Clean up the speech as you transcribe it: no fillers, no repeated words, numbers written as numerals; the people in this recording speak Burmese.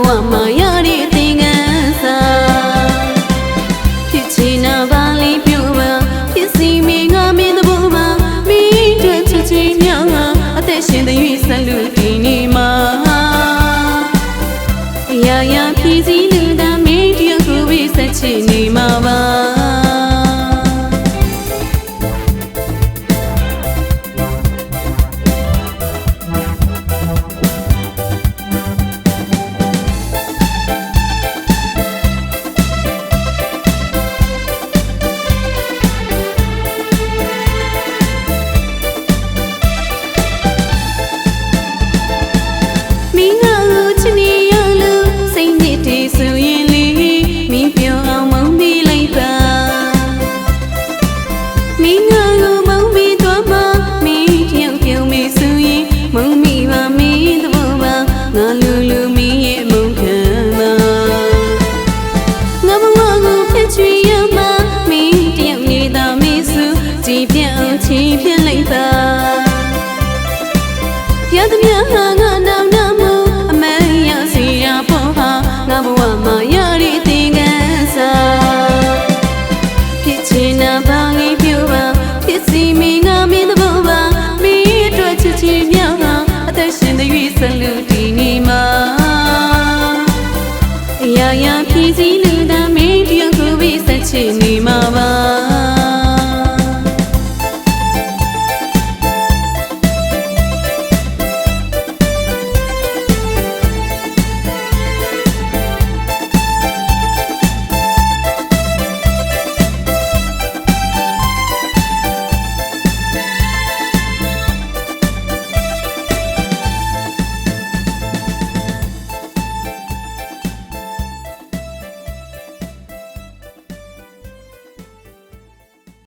ဝမှာရတဲ့သင်္ကန်းစာဖြစ်ချင်တာပါလိပြုတ်ပါဖြစ်စီမင်းငါမင်းသဘောပါမင်းတို့ချစ်ချင်းများငါအသက်ရှင်တဲ့၍ဆက်လူဒီနေမှာရာရာပြည်စည်းလူသားမင်းတယောက်ကိုပဲဆက်ချင်နေမှာပါရသမျှငါနောင်နာမှုအမေရစီရပေါ်ဟာငါဘဝမှာရတဲ့သင်္ကန်းစာဖြစ်ချင်တာပါလေးပြုပါဖြစ်စီမင်းငါမင်းသဘောပါမင်းအတွက်ချစ်ချင်များဟာအသက်ရှင်တဲ့၍ဆက်လူဒီနေမှာရာရာပြည်စည်းလူသားမင်းတယောက်ကိုပဲဆက်ချင်နေမှာပါ